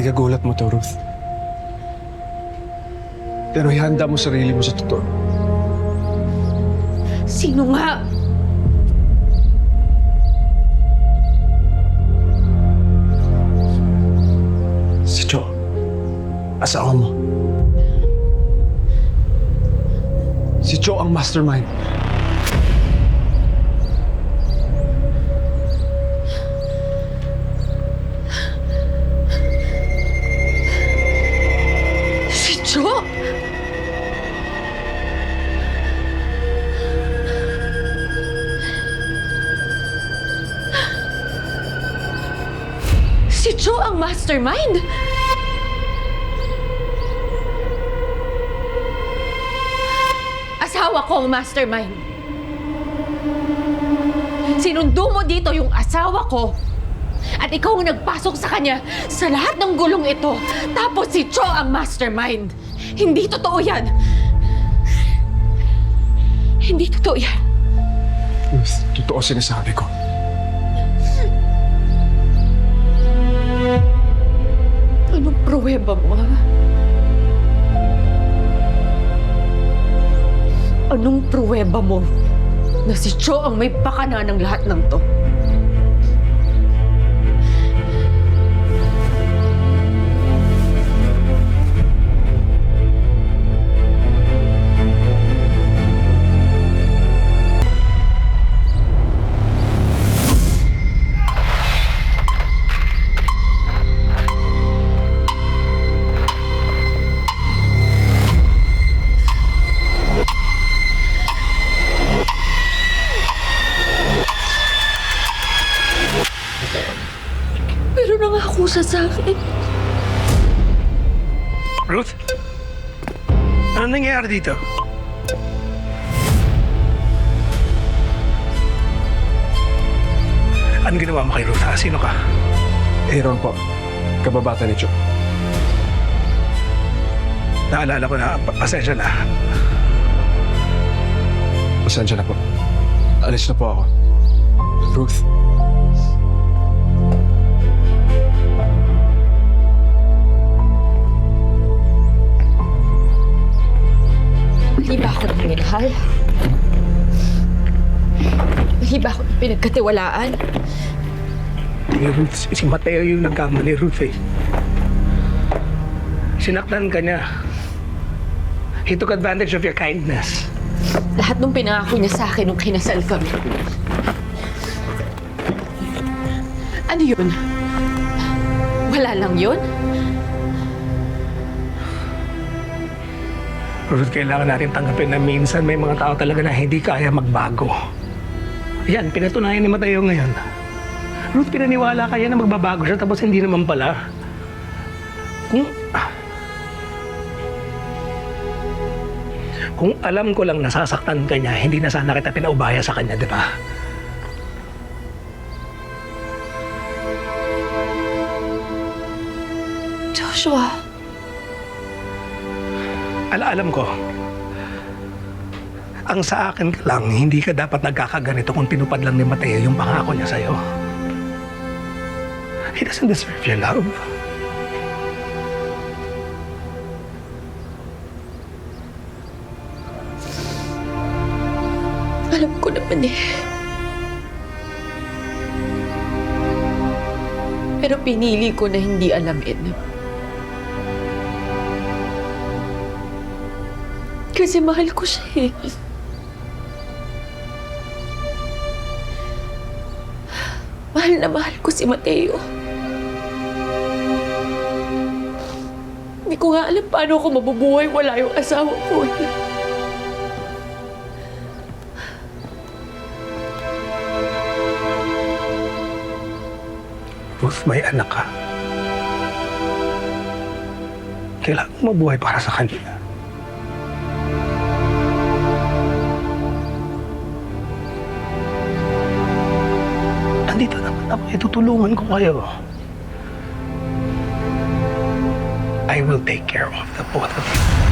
Ikakagulat mo to, Ruth. Pero ihanda mo sarili mo sa totoo. Sino nga? Si Jo. Asawa mo. Si Jo ang mastermind. Si Jo? Si Jo ang mastermind? Asawa ko ang mastermind. Sinundo mo dito yung asawa ko. At ikaw ang nagpasok sa kanya sa lahat ng gulong ito. Tapos si Jo ang mastermind. Hindi totoo yan. Hindi totoo yan. Ruth, totoo sinasabi ko. Anong pruweba mo, ha? Anong pruweba mo na si Jo ang may pakana ng lahat ng to? Pero nangako siya sa akin. Ruth? Ano nangyayari dito? Ano ginawa mo kay Ruth, ha? Sino ka? Aaron po. Kababata ni Jo. Naalala ko na, pasensya na. Pasensya na po. Alis na po ako. Ruth. Hindi ba ako nang minahal? Hindi ba ako pinagkatiwalaan? Ruth, si Mateo yung nagkamali, Ruth, eh. Sinaktan ka niya. He took advantage of your kindness. Lahat nung pinangako niya sa akin nung kinasal kami. Ano yun? Wala lang yun? Ruth, kailangan natin tanggapin na minsan may mga tao talaga na hindi kaya magbago. Yan, pinatunayan ni Mateo ngayon. Ruth, pinaniwala kaya na magbabago siya tapos hindi naman pala. Kung alam ko lang nasasaktan ka niya, hindi na sana kita pinaubaya sa kanya, di ba? Joshua, Alam ko, ang sa akin ka lang, hindi ka dapat nagkakaganito kung tinupad lang ni Mateo yung pangako niya sa'yo. He doesn't deserve your love. alam ko naman eh. Pero pinili ko na hindi alamin. Kasi mahal ko siya eh. Mahal na mahal ko si Mateo. Hindi ko nga alam paano ako mabubuhay wala yung asawa ko eh. Ruth, may anak ka. Kailangan mo mabuhay para sa kanya. Andito naman ako, itutulungan ko kayo. I will take care of the both of you.